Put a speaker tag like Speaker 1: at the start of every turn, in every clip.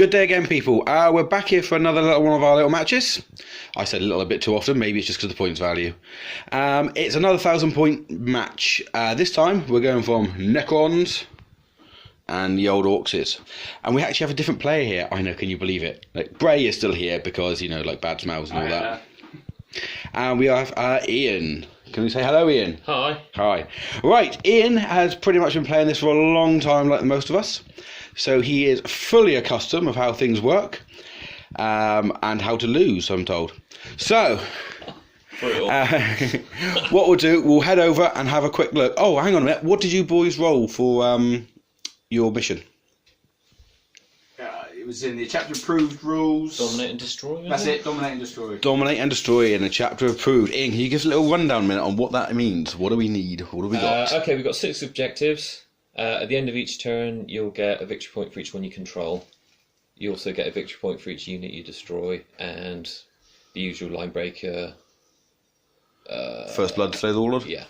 Speaker 1: Good day again, people. We're back here for another one of our little matches. I said a little bit too often, maybe it's just because of the points value. It's another 1,000-point match. This time we're going from Necrons and the old Orks. And we actually have a different player here. I know, can you believe it? Like, Bray is still here because, you know, like bad smells and all that. And we have Ian. Can we say hello, Ian?
Speaker 2: Hi.
Speaker 1: Hi. Right, Ian has pretty much been playing this for a long time, like most of us. So he is fully accustomed of how things work and how to lose, I'm told. So, what we'll do, we'll head over and have a quick look. Oh, hang on a minute. What did you boys roll for your mission?
Speaker 3: It was in the chapter approved rules.
Speaker 2: Dominate and destroy.
Speaker 3: That's it, dominate and destroy.
Speaker 1: Dominate and destroy in the chapter approved. Ian, can you give us a little rundown a minute on what that means? What do we need? What do we got?
Speaker 2: Okay, we've got 6 objectives. At the end of each turn, you'll get a victory point for each one you control. You also get a victory point for each unit you destroy, and the usual line breaker.
Speaker 1: First blood, slay the warlord?
Speaker 2: Yeah.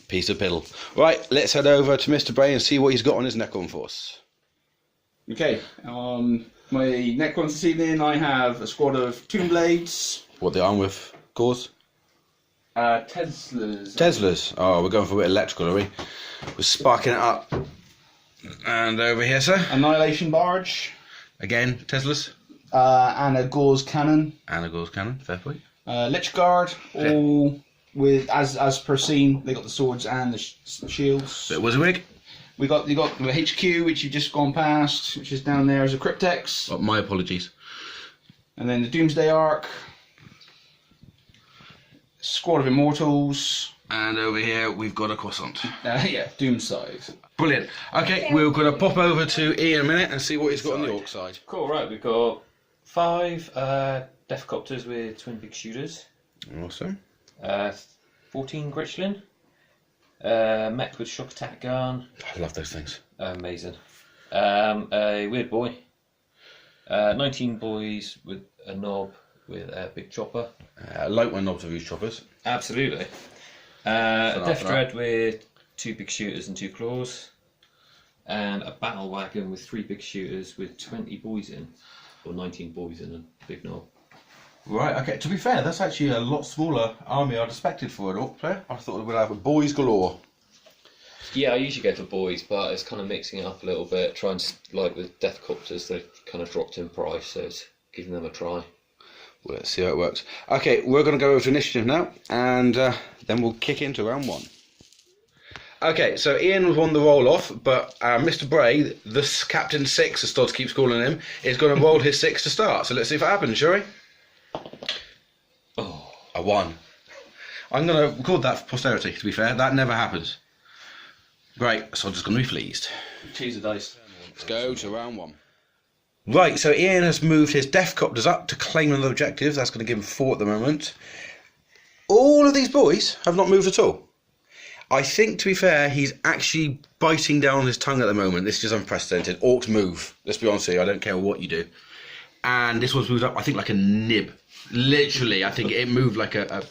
Speaker 1: Piece of piddle. Right, let's head over to Mr. Bray and see what he's got on his Necron force.
Speaker 3: Okay, my Necrons this evening, I have a squad of Tomb Blades.
Speaker 1: What they arm with? Cause?
Speaker 3: Teslas.
Speaker 1: Teslas. Oh, we're going for a bit electrical, are we? We're sparking it up. And over here, sir.
Speaker 3: Annihilation Barge.
Speaker 1: Again, Teslas.
Speaker 3: And a Gauze Cannon.
Speaker 1: And a Gauze Cannon, fair point.
Speaker 3: Lich Guard, all with, as per scene, they got the swords and the shields.
Speaker 1: Bit of Wizardwig.
Speaker 3: You got the HQ, which you've just gone past, which is down there as a Cryptex.
Speaker 1: Oh, my apologies.
Speaker 3: And then the Doomsday Ark. Squad of Immortals.
Speaker 1: And over here, we've got a croissant.
Speaker 3: Yeah, Doomside.
Speaker 1: Brilliant. Okay, we're going to pop over to Ian in a minute and see what he's got on the Orc side.
Speaker 2: Cool, right, we've got 5 Deathcopters with twin big shooters.
Speaker 1: Awesome.
Speaker 2: 14 Gritchlin. Mech with shock attack gun.
Speaker 1: I love those things.
Speaker 2: Amazing. A weird boy. 19 boys with a knob with a big chopper.
Speaker 1: I like when knobs have used choppers.
Speaker 2: Absolutely. A Death Dread with 2 big shooters and 2 claws. And a battle wagon with 3 big shooters with 20 boys in. Or 19 boys in a big knob.
Speaker 1: Right, okay, to be fair, that's actually a lot smaller army I'd expected for an Orc player. I thought we'd have boys galore.
Speaker 2: Yeah, I usually go for boys, but it's kind of mixing it up a little bit. Trying to, like with Deathcopters, they've kind of dropped in price, so it's giving them a try.
Speaker 1: Well, let's see how it works. Okay, we're going to go over to initiative now, and then we'll kick into round 1. Okay, so Ian won the roll-off, but Mr. Bray, the Captain 6, as Stodds keeps calling him, is going to roll his 6 to start. So let's see if it happens, shall we?
Speaker 2: Oh,
Speaker 1: I won. I'm going to record that for posterity, to be fair. That never happens. Great, so I'm just going to be pleased.
Speaker 3: Cheese of dice.
Speaker 1: Let's go to round 1. Right, so Ian has moved his Deathcopters up to claim another objective. That's going to give him 4 at the moment. All of these boys have not moved at all. I think, to be fair, he's actually biting down on his tongue at the moment. This is unprecedented. Orcs move. Let's be honest here, I don't care what you do. And this one's moved up, I think, like a nib. Literally, I think it moved like a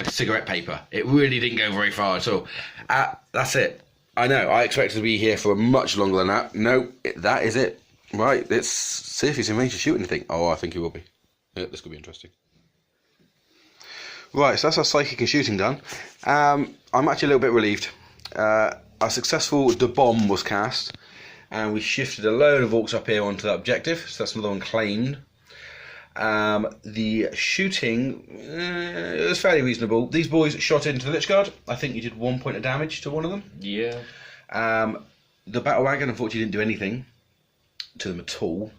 Speaker 1: cigarette paper. It really didn't go very far at all. That's it. I know, I expected to be here for much longer than that. No, that is it. Right, let's see if he's in range to shoot anything. Oh, I think he will be. Yeah, this could be interesting. Right, so that's our psychic and shooting done. I'm actually a little bit relieved. A successful bomb was cast, and we shifted a load of Orcs up here onto that objective, so that's another one claimed. The shooting it was fairly reasonable. These boys shot into the Lich Guard. I think you did 1 point of damage to one of them.
Speaker 2: yeah.
Speaker 1: The battle wagon unfortunately didn't do anything to them at all.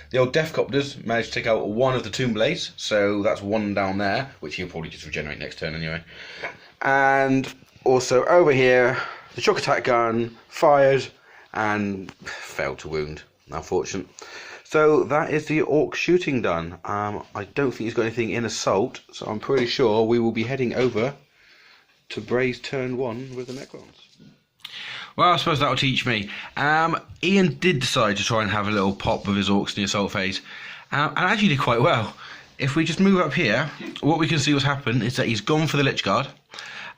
Speaker 1: The old Deathcopters managed to take out 1 of the Tomb Blades, so that's 1 down there, which he'll probably just regenerate next turn anyway. And also over here, the shock attack gun fired and failed to wound, unfortunate. So that is the Orc shooting done. I don't think he's got anything in assault, so I'm pretty sure we will be heading over to Bray's turn 1 with the Necrons. Well, I suppose that'll teach me. Ian did decide to try and have a little pop with his Orcs in the assault phase, and actually did quite well. If we just move up here, what we can see what's happened is that he's gone for the Lich Guard.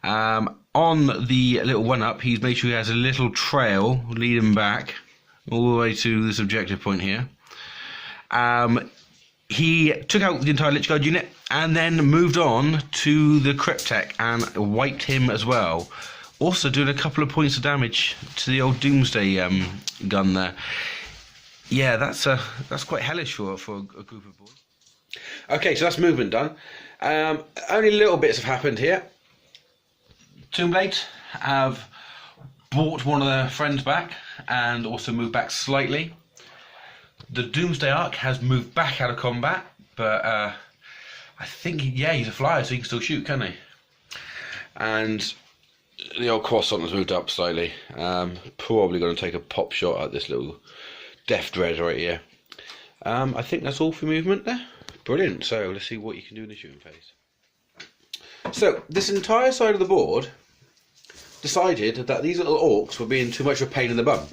Speaker 1: On the little one-up, he's made sure he has a little trail leading back all the way to this objective point here. He took out the entire Lich Guard unit and then moved on to the Cryptek and wiped him as well. Also doing a couple of points of damage to the old Doomsday gun there. Yeah, that's quite hellish for a group of boys. Okay, so that's movement done. Only little bits have happened here. Tombblades have brought one of their friends back and also moved back slightly. The Doomsday Ark has moved back out of combat, but I think, yeah, he's a flyer, so he can still shoot, can he? And the old Croissant has moved up slightly. Probably going to take a pop shot at this little Death Dread right here. I think that's all for movement there. Brilliant. So let's see what you can do in the shooting phase. So this entire side of the board decided that these little orcs were being too much of a pain in the bum,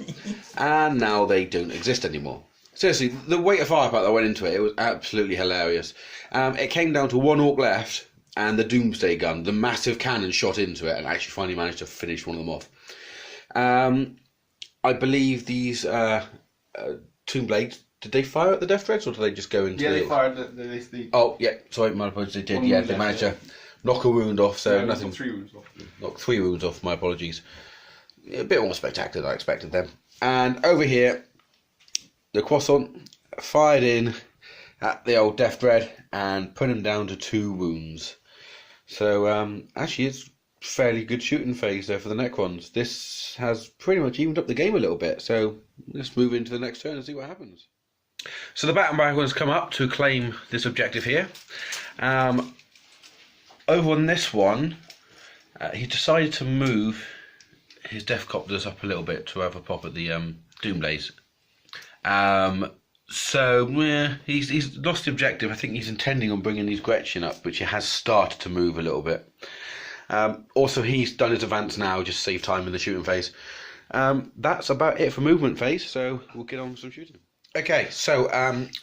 Speaker 1: and now they don't exist anymore. Seriously, the weight of firepower that went into it was absolutely hilarious. It came down to one orc left, and the Doomsday gun, the massive cannon, shot into it, and actually finally managed to finish one of them off. I believe these Tombblades, did they fire at the Death Dreads, or did they just go into?
Speaker 3: Yeah, they fired the.
Speaker 1: Oh, yeah. Sorry, my apologies. They did. Yeah, they managed to knock a wound off. So nothing.
Speaker 3: 3 wounds off.
Speaker 1: Knocked 3 wounds off. My apologies. A bit more spectacular than I expected them. And over here, the Croissant fired in at the old Death Dread and put him down to 2 wounds. So actually, it's fairly good shooting phase there for the Necrons. This has pretty much evened up the game a little bit. So let's move into the next turn and see what happens. So the Battle Wagon has come up to claim this objective here. Over on this one, he decided to move his Deathcopters up a little bit to have a pop at the Doomblades. So he's lost the objective. I think he's intending on bringing his Gretchen up, which he has started to move a little bit. Also, he's done his advance now, just save time in the shooting phase. That's about it for movement phase, so we'll get on with some shooting. Okay, so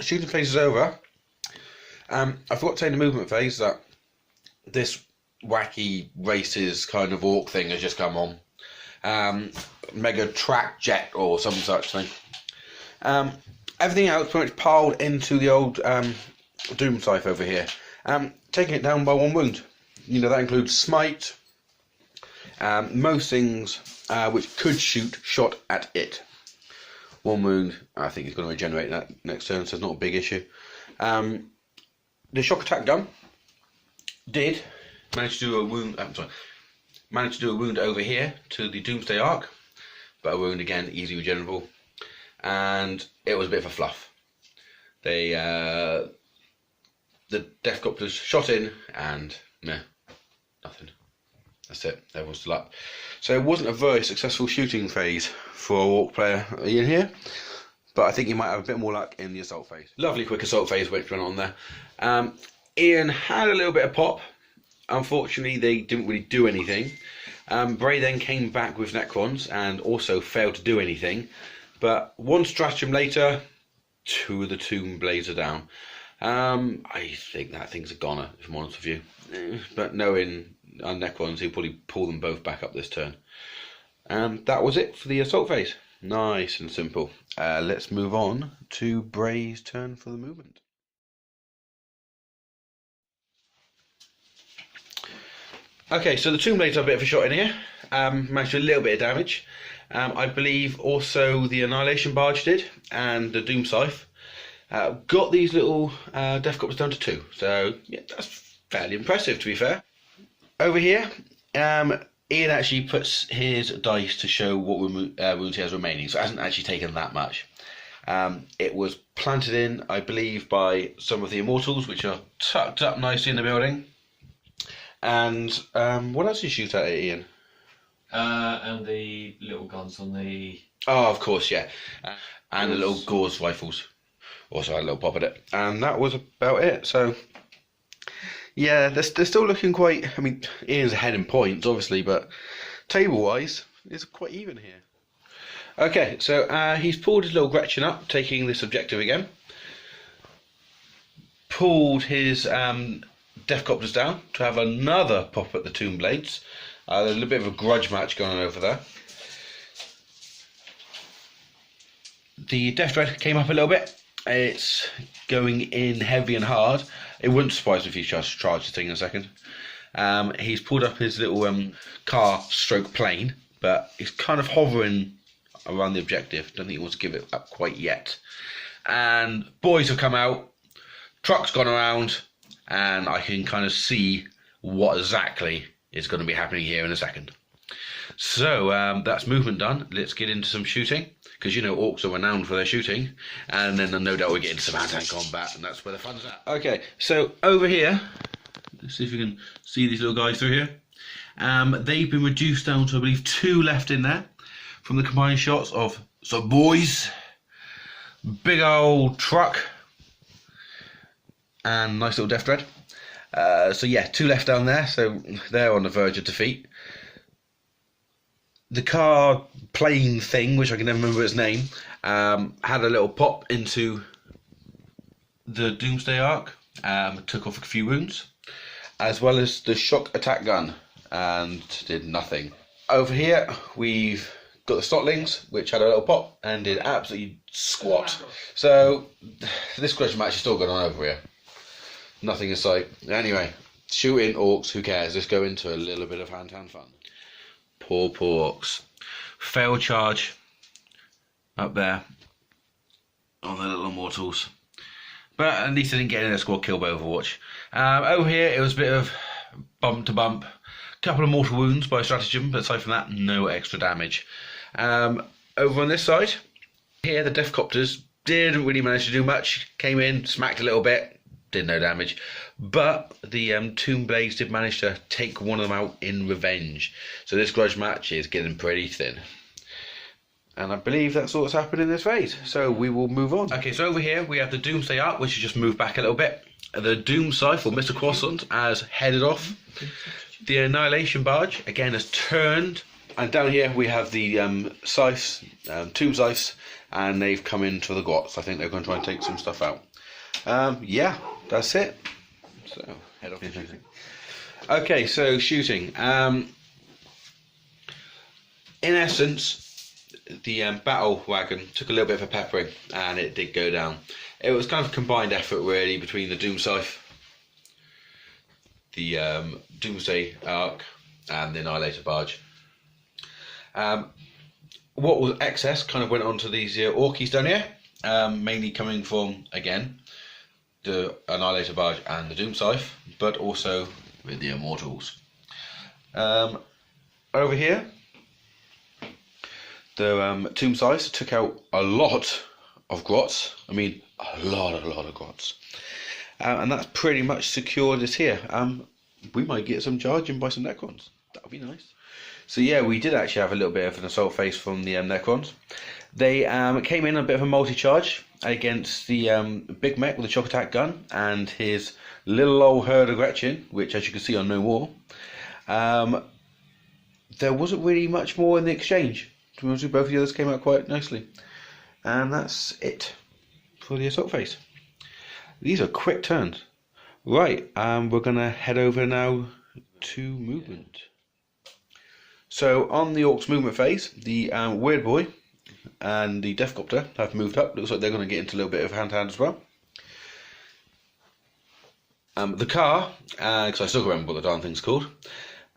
Speaker 1: shooting phase is over. I forgot to say in the movement phase that this wacky races kind of orc thing has just come on. Mega track jet or some such thing. Everything else pretty much piled into the old Doom Scythe over here. Taking it down by 1 wound. You know, that includes smite. Most things which could shoot shot at it. 1 wound. I think he's going to regenerate that next turn, so it's not a big issue. The shock attack gun did manage to do a wound. Managed to do a wound over here to the Doomsday Ark, but a wound again, easy regenerable, and it was a bit of a fluff. They the Deathcopters shot in and nothing. That's it. There was luck. So it wasn't a very successful shooting phase for a Orc player in here, but I think you might have a bit more luck in the assault phase. Lovely quick assault phase which went on there. Ian had a little bit of pop. Unfortunately, they didn't really do anything. Bray then came back with Necrons and also failed to do anything. But 1 stratagem later, 2 of the Tombblades are down. I think that thing's a goner, if I'm honest with you. But knowing our Necrons, he'll probably pull them both back up this turn. That was it for the assault phase. Nice and simple. Let's move on to Bray's turn for the movement. Okay, so the Tombblades are a bit of a shot in here. Managed to do a little bit of damage. I believe also the Annihilation Barge did, and the Doom Scythe. Got these little Deathcopters down to 2. So, yeah, that's fairly impressive, to be fair. Over here, Ian actually puts his dice to show what wounds he has remaining, so it hasn't actually taken that much. It was planted in, I believe, by some of the Immortals, which are tucked up nicely in the building. And what else did you shoot at it, Ian?
Speaker 2: And the little guns on the...
Speaker 1: Oh, of course, yeah. And the little Gauze rifles. Also had a little pop at it. And that was about it. So, yeah, they're still looking quite... I mean, Ian's ahead in points, obviously, but table-wise, it's quite even here. Okay, so he's pulled his little Gretchen up, taking this objective again. Pulled his... Deathcopters down to have another pop at the Tombblades. There's a little bit of a grudge match going on over there. The Death Dread came up a little bit. It's going in heavy and hard. It wouldn't surprise me if he tries to charge the thing in a second. He's pulled up his little car stroke plane, but he's kind of hovering around the objective. Don't think he wants to give it up quite yet. And boys have come out, truck's gone around, and I can kind of see what exactly is going to be happening here in a second. So that's movement done. Let's get into some shooting, because you know orcs are renowned for their shooting, and then no doubt we'll get into some hand-to-hand combat, and that's where the fun's at. Okay, so over here, let's see if you can see these little guys through here. They've been reduced down to, I believe, 2 left in there from the combined shots of some boys, big old truck, and nice little Death Dread. So yeah, 2 left down there, so they're on the verge of defeat. The car plane thing, which I can never remember its name, had a little pop into the Doomsday Ark, took off a few wounds, as well as the shock attack gun, and did nothing. Over here we've got the Stotlings, which had a little pop and did absolutely squat. So this question match is still going on over here. Nothing in sight. Anyway, shooting orcs, who cares? Let's go into a little bit of hand-to-hand fun. Poor orcs. Failed charge up there on the little mortals. But at least I didn't get in a squad kill by Overwatch. Over here it was a bit of bump to bump. Couple of mortal wounds by stratagem, but aside from that, no extra damage. Over on this side, here the Deathcopters didn't really manage to do much. Came in, smacked a little bit, did no damage. But the Tomb Blades did manage to take one of them out in revenge. So this grudge match is getting pretty thin. And I believe that's all that's happened in this phase. So we will move on. Okay, so over here we have the Doomsday Ark, which has just moved back a little bit. The Doom Scythe, or Mr. Croissant, has headed off. The Annihilation Barge, again, has turned. And down here we have the scythes, Tomb Scythes, and they've come into the Grots. I think they're going to try and take some stuff out. Yeah, that's it. So, head off to shooting. Okay, so shooting. In essence, the battle wagon took a little bit of a peppering, and it did go down. It was kind of a combined effort, really, between the Doom Scythe, the Doomsday Ark, and the Annihilator Barge. What was excess kind of went on to these Orkies down here, mainly coming from, again, the Annihilator Barge and the Doom Scythe, but also with the Immortals. Over here, the Tomb Scythe took out a lot of Grots. I mean, a lot of Grots. And that's pretty much secured us here. We might get some charging by some Necrons. That would be nice. So yeah, we did actually have a little bit of an assault phase from the Necrons. They came in a bit of a multi-charge against the big mech with the shock attack gun and his little old herd of Gretchen, which, as you can see, are no more. There wasn't really much more in the exchange. To be honest with you, both of the others came out quite nicely. And that's it for the assault phase. These are quick turns. Right, we're going to head over now to movement. So on the Orcs movement phase, the Weird Boy and the Deathcopter have moved up. Looks like they're going to get into a little bit of hand-to-hand as well. The car, because I still can't remember what the darn thing's called,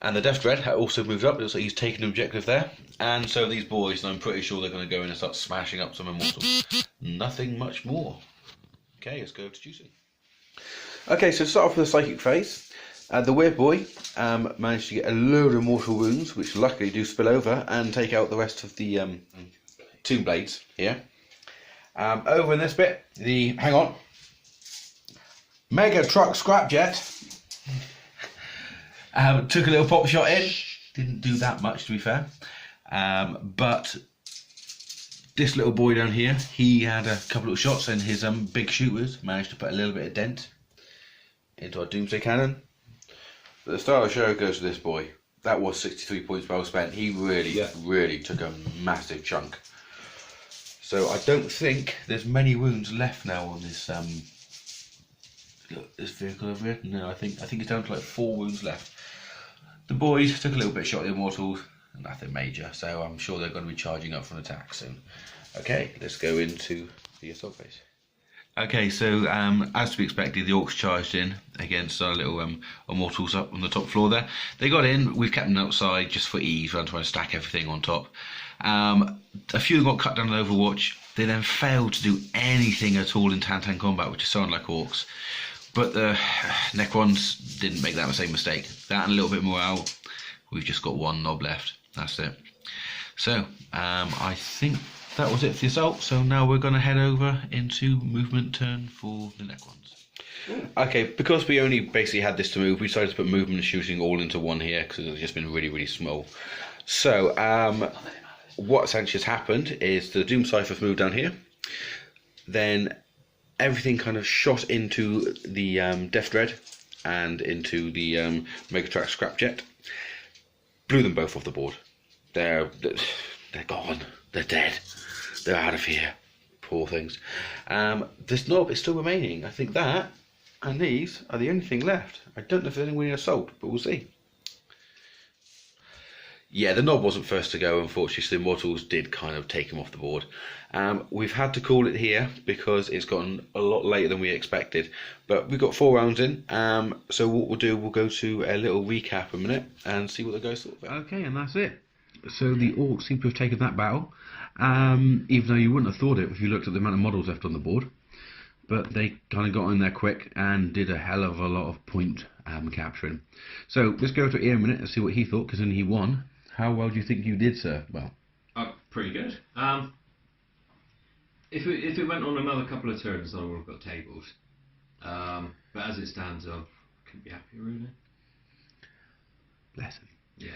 Speaker 1: and the Death Dread have also moved up. Looks like he's taken an objective there. And so these boys, and I'm pretty sure they're going to go in and start smashing up some Immortals. Nothing much more. Okay, let's go to juicing. Okay, so to start off with the Psychic phase. The Weird Boy managed to get a load of mortal wounds, which luckily do spill over and take out the rest of the Tomb Blades here. Over in this bit, hang on, Mega Truck Scrapjet took a little pop shot in. Didn't do that much, to be fair. But this little boy down here, he had a couple of shots, and his big shooters managed to put a little bit of dent into our Doomsday Cannon. But the star of the show goes to this boy. That was 63 points well spent. He really took a massive chunk. So I don't think there's many wounds left now on this this vehicle over here. No, I think it's down to like 4 wounds left. The boys took a little bit of shot at the Immortals, nothing major. So I'm sure they're going to be charging up for an attack soon. Okay, let's go into the assault phase. Okay, so as to be expected, the Orcs charged in against our little immortals up on the top floor there. They got in, we've kept them outside just for ease, rather than trying to stack everything on top. A few of them got cut down in Overwatch. They then failed to do anything at all in hand-to-hand combat, which is so unlike Orcs. But the Necrons didn't make that same mistake. That and a little bit more out. We've just got one knob left. That's it. So, I think that was it for the assault. So now we're going to head over into movement turn for the Necrons. Okay, because we only basically had this to move, we decided to put movement and shooting all into one here because it's just been really, really small. So, what essentially has happened is the Doom Cypher's moved down here. Then everything kind of shot into the Death Dread and into the Megatrax Scrapjet. Blew them both off the board. They're gone. They're dead. They're out of here. Poor things. This knob is still remaining. I think that and these are the only thing left. I don't know if there's anyone in assault, but we'll see. Yeah, the knob wasn't first to go, unfortunately, so the Immortals did kind of take him off the board. We've had to call it here because it's gotten a lot later than we expected. But we've got 4 rounds in, so what we'll do, we'll go to a little recap a minute and see what the guys thought about. Okay, and that's it. So the Orcs seem to have taken that battle, even though you wouldn't have thought it if you looked at the amount of models left on the board. But they kind of got in there quick and did a hell of a lot of point capturing. So let's go to Ian a minute and see what he thought, because then he won. How well do you think you did, sir? Well,
Speaker 2: pretty good. If it went on another couple of turns, I would have got tabled. But as it stands, I couldn't be happier, really.
Speaker 1: Bless him.
Speaker 2: Yeah.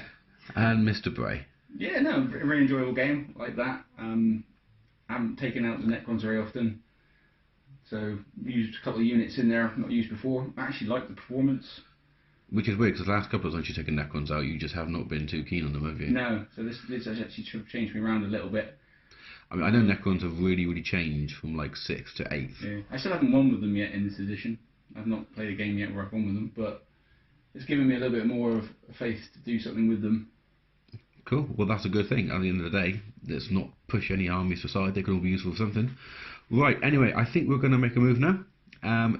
Speaker 1: And Mr. Bray.
Speaker 3: Yeah, no, very enjoyable game like that. I haven't taken out the Necrons very often, so used a couple of units in there I've not used before. I actually like the performance.
Speaker 1: Which is weird, because the last couple of times you've taken Necrons out, you just have not been too keen on them, have you?
Speaker 3: No, so this has actually changed me around a little bit.
Speaker 1: I mean, I know Necrons have really, really changed from like 6th to 8th.
Speaker 3: Yeah. I still haven't won with them yet in this edition. I've not played a game yet where I've won with them, but it's given me a little bit more of faith to do something with them.
Speaker 1: Cool, well that's a good thing. At the end of the day, let's not push any armies aside, they can all be useful for something. Right, anyway, I think we're going to make a move now.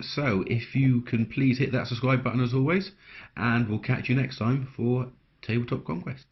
Speaker 1: So if you can please hit that subscribe button as always, and we'll catch you next time for Tabletop Conquests.